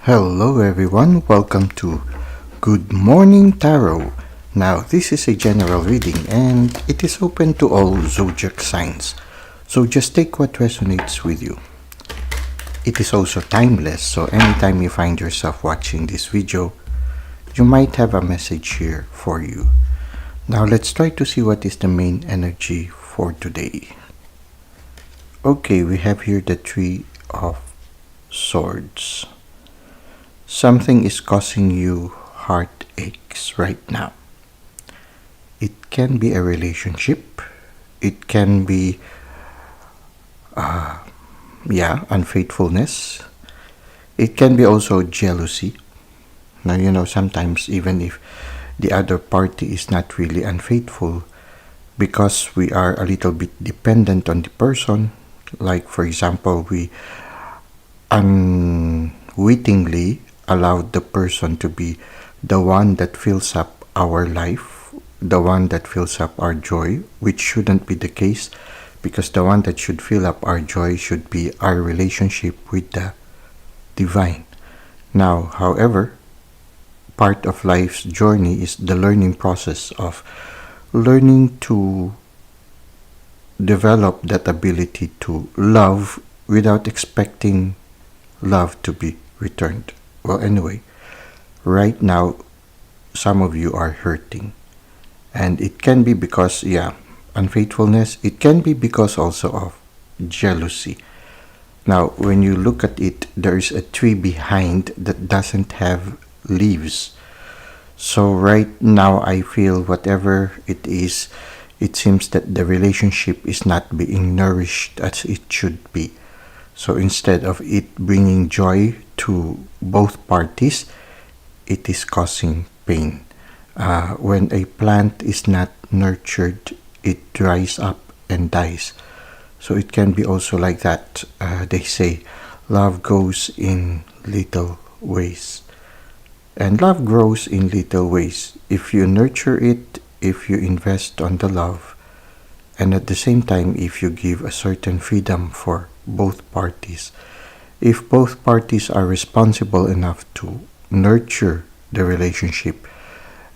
Hello everyone, welcome to Good Morning Tarot. Now this is a general reading and it is open to all zodiac signs. So just take what resonates with you. It is also timeless, so anytime you find yourself watching this video, you might have a message here for you. Now let's try to see what is the main energy for today. Okay, we have here the Three of Swords. Something is causing you heartaches right now. It can be a relationship. It can be, unfaithfulness. It can be also jealousy. Now, sometimes even if the other party is not really unfaithful, because we are a little bit dependent on the person, like for example, we unwittingly allowed the person to be the one that fills up our life, the one that fills up our joy, which shouldn't be the case, because the one that should fill up our joy should be our relationship with the divine. Now, however, part of life's journey is the learning process of learning to develop that ability to love without expecting love to be returned. Well, anyway, right now, some of you are hurting. And it can be because, unfaithfulness. It can be because also of jealousy. Now, when you look at it, there is a tree behind that doesn't have leaves. So right now, I feel whatever it is, it seems that the relationship is not being nourished as it should be. So instead of it bringing joy to both parties, it is causing pain. When a plant is not nurtured, it dries up and dies. So it can be also like that. They say love goes in little ways. And love grows in little ways. If you nurture it, if you invest on the love, and at the same time, if you give a certain freedom for both parties, if both parties are responsible enough to nurture the relationship,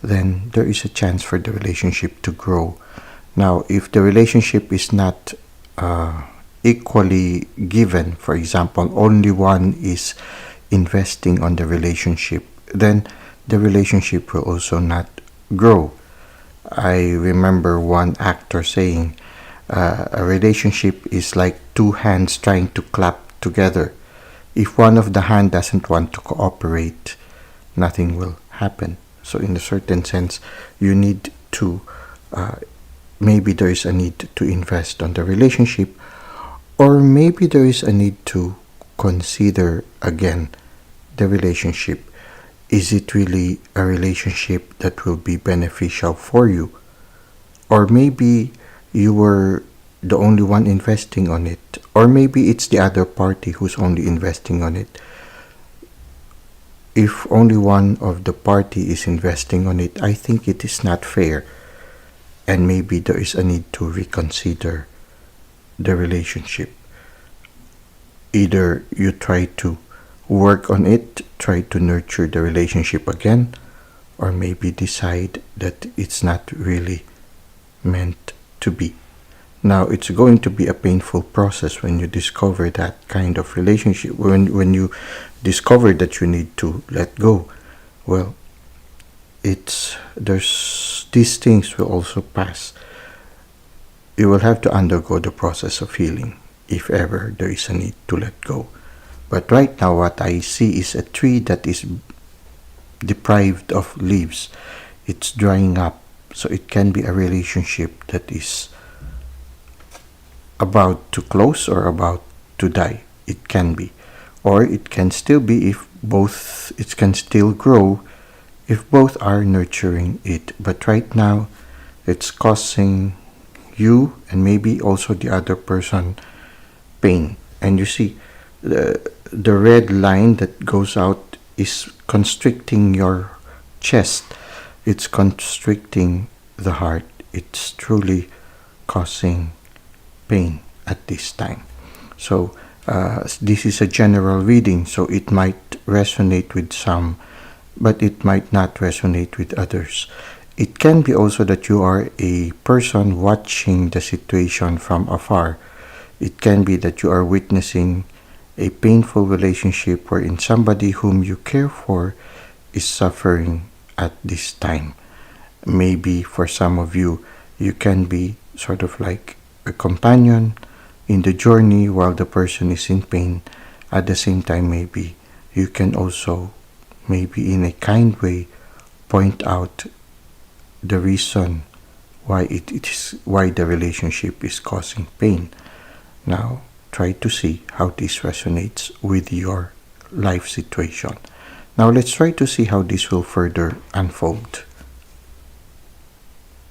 then there is a chance for the relationship to grow. Now, if the relationship is not equally given, for example, only one is investing on the relationship, then the relationship will also not grow. I remember one actor saying, a relationship is like two hands trying to clap together. If one of the hand doesn't want to cooperate, nothing will happen. So in a certain sense, you need to, maybe there is a need to invest on the relationship, or maybe there is a need to consider again the relationship. Is it really a relationship that will be beneficial for you? Or maybe you were the only one investing on it, or maybe it's the other party who's only investing on it. If only one of the party is investing on it, I think it is not fair, and maybe there is a need to reconsider the relationship. Either you try to work on it, try to nurture the relationship again, or maybe decide that it's not really meant to be. Now, it's going to be a painful process when you discover that kind of relationship, when you discover that you need to let go. Well, these things will also pass. You will have to undergo the process of healing if ever there is a need to let go. But right now, what I see is a tree that is deprived of leaves. It's drying up. So it can be a relationship that is about to close or about to die. It can be. Or it can still be it can still grow if both are nurturing it. But right now, it's causing you and maybe also the other person pain. And you see, the red line that goes out is constricting your chest. It's constricting the heart. It's truly causing pain at this time. So this is a general reading, so it might resonate with some, but it might not resonate with others. It can be also that you are a person watching the situation from afar. It can be that you are witnessing a painful relationship wherein somebody whom you care for is suffering at this time. Maybe for some of you, you can be sort of like a companion in the journey while the person is in pain. At the same time, maybe you can also, maybe in a kind way, point out the reason why why the relationship is causing pain. Now, try to see how this resonates with your life situation. Now, let's try to see how this will further unfold.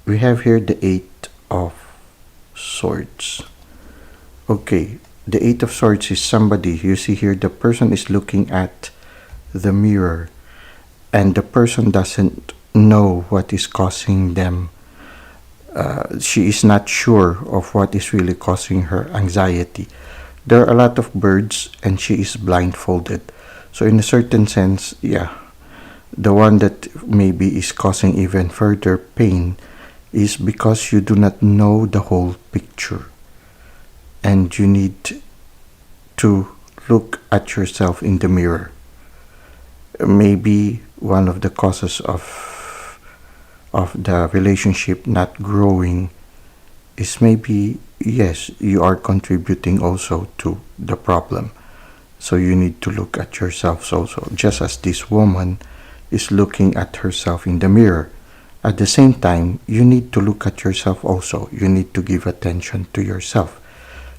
We have here the Eight of Swords. Okay, the Eight of Swords is somebody, you see here, the person is looking at the mirror and the person doesn't know what is causing them. She is not sure of what is really causing her anxiety. There are a lot of birds and she is blindfolded. So in a certain sense, yeah, the one that maybe is causing even further pain is because you do not know the whole picture. And you need to look at yourself in the mirror. Maybe one of the causes of the relationship not growing is maybe, yes, you are contributing also to the problem. So you need to look at yourselves also, just as this woman is looking at herself in the mirror. At the same time, you need to look at yourself also. You need to give attention to yourself.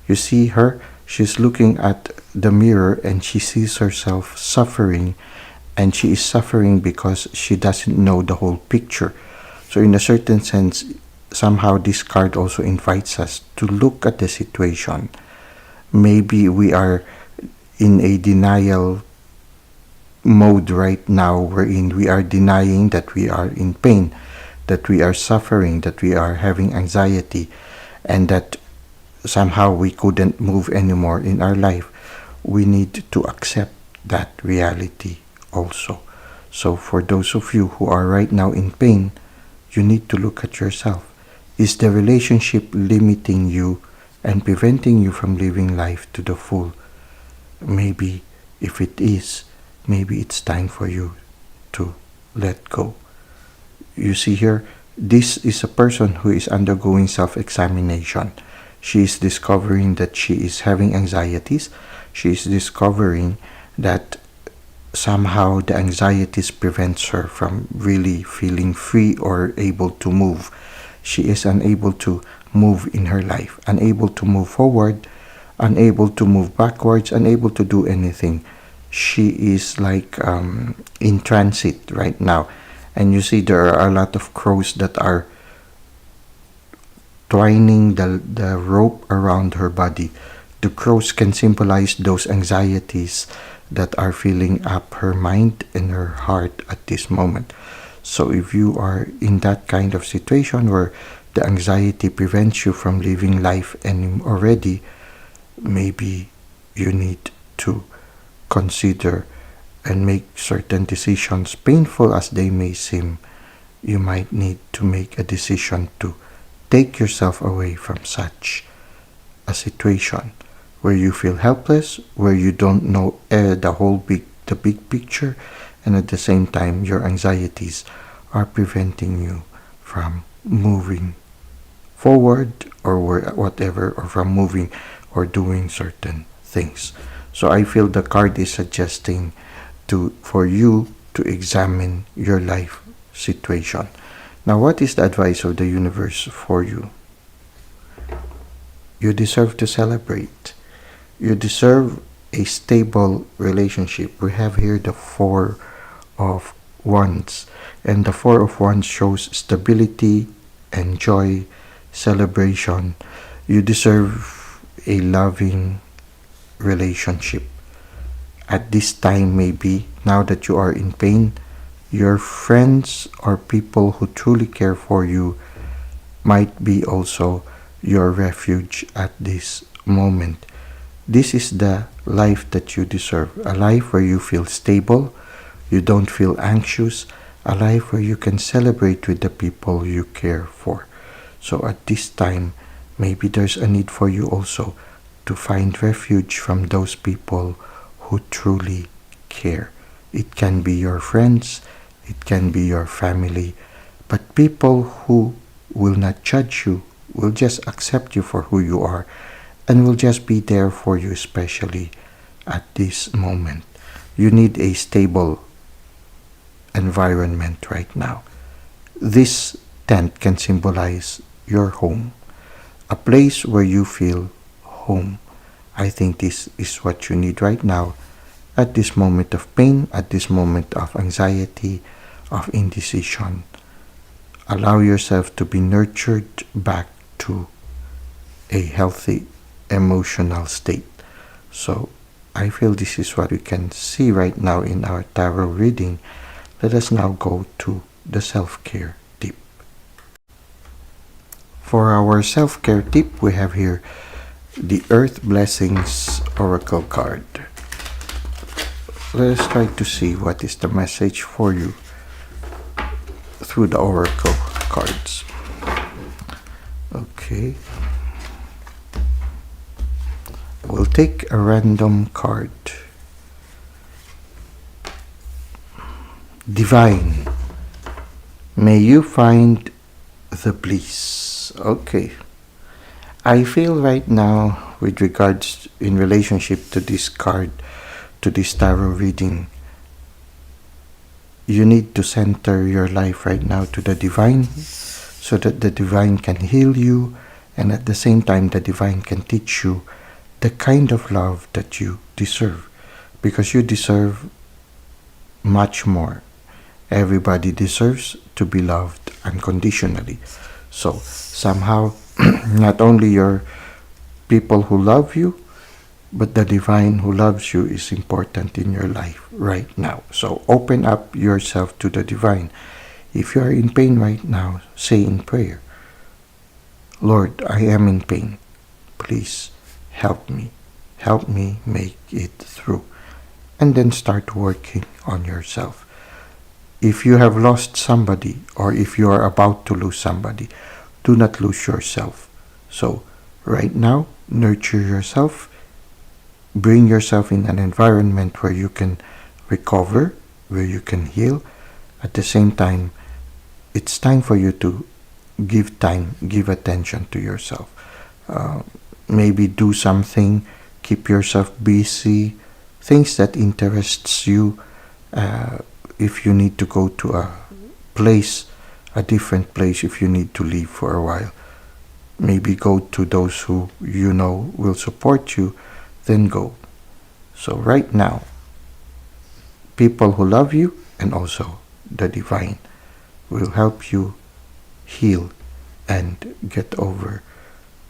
You see her, she's looking at the mirror and she sees herself suffering, and she is suffering because she doesn't know the whole picture. So in a certain sense, somehow this card also invites us to look at the situation. Maybe we are in a denial mode right now, wherein we are denying that we are in pain, that we are suffering, that we are having anxiety, and that somehow we couldn't move anymore in our life. We need to accept that reality also. So for those of you who are right now in pain, you need to look at yourself. Is the relationship limiting you and preventing you from living life to the full? Maybe if it is, maybe it's time for you to let go. You see here, this is a person who is undergoing self-examination. She is discovering that she is having anxieties. She is discovering that somehow the anxieties prevents her from really feeling free or able to move. She is unable to move in her life, unable to move forward, unable to move backwards, unable to do anything. She is like in transit right now. And you see there are a lot of crows that are twining the rope around her body. The crows can symbolize those anxieties that are filling up her mind and her heart at this moment. So if you are in that kind of situation where the anxiety prevents you from living life and already, maybe you need to consider and make certain decisions, painful as they may seem. You might need to make a decision to take yourself away from such a situation where you feel helpless, where you don't know the big picture, and at the same time your anxieties are preventing you from moving forward or whatever, or from moving or doing certain things. So I feel the card is suggesting for you to examine your life situation. Now, what is the advice of the universe for you? You deserve to celebrate. You deserve a stable relationship. We have here the Four of Wands, and the Four of Wands shows stability and joy, celebration. You deserve a loving relationship. At this time, maybe now that you are in pain, your friends or people who truly care for you might be also your refuge at this moment. This is the life that you deserve, a life where you feel stable, you don't feel anxious, a life where you can celebrate with the people you care for. So at this time, maybe there's a need for you also to find refuge from those people who truly care. It can be your friends, it can be your family, but people who will not judge you, will just accept you for who you are, and will just be there for you, especially at this moment. You need a stable environment right now. This tent can symbolize your home, a place where you feel home. I think this is what you need right now at this moment of pain, at this moment of anxiety, of indecision. Allow yourself to be nurtured back to a healthy emotional state. So I feel this is what we can see right now in our tarot reading. Let us now go to the self-care tip. For our self-care tip, we have here the Earth Blessings Oracle card. Let us try to see what is the message for you through the Oracle cards. Okay. We'll take a random card. Divine, may you find the bliss. Okay. I feel right now, with regards in relationship to this card, to this tarot reading, you need to center your life right now to the divine, so that the divine can heal you, and at the same time the divine can teach you the kind of love that you deserve, because you deserve much more. Everybody deserves to be loved unconditionally. So somehow, not only your people who love you, but the divine who loves you is important in your life right now. So open up yourself to the divine. If you are in pain right now, say in prayer, Lord, I am in pain. Please help me. Help me make it through. And then start working on yourself. If you have lost somebody, or if you are about to lose somebody, do not lose yourself. So right now, nurture yourself. Bring yourself in an environment where you can recover, where you can heal. At the same time, it's time for you to give time, give attention to yourself. Maybe do something, keep yourself busy, things that interests you. If you need to go to a place, a different place, if you need to leave for a while, maybe go to those who you know will support you, then go. So right now, people who love you and also the divine will help you heal and get over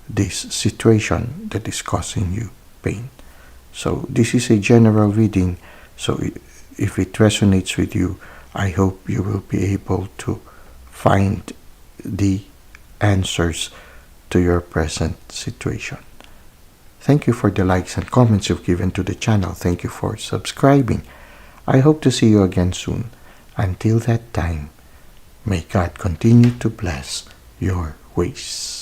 this situation that is causing you pain. So this is a general reading. So if it resonates with you, I hope you will be able to find the answers to your present situation. Thank you for the likes and comments you've given to the channel. Thank you for subscribing. I hope to see you again soon. Until that time, may God continue to bless your ways.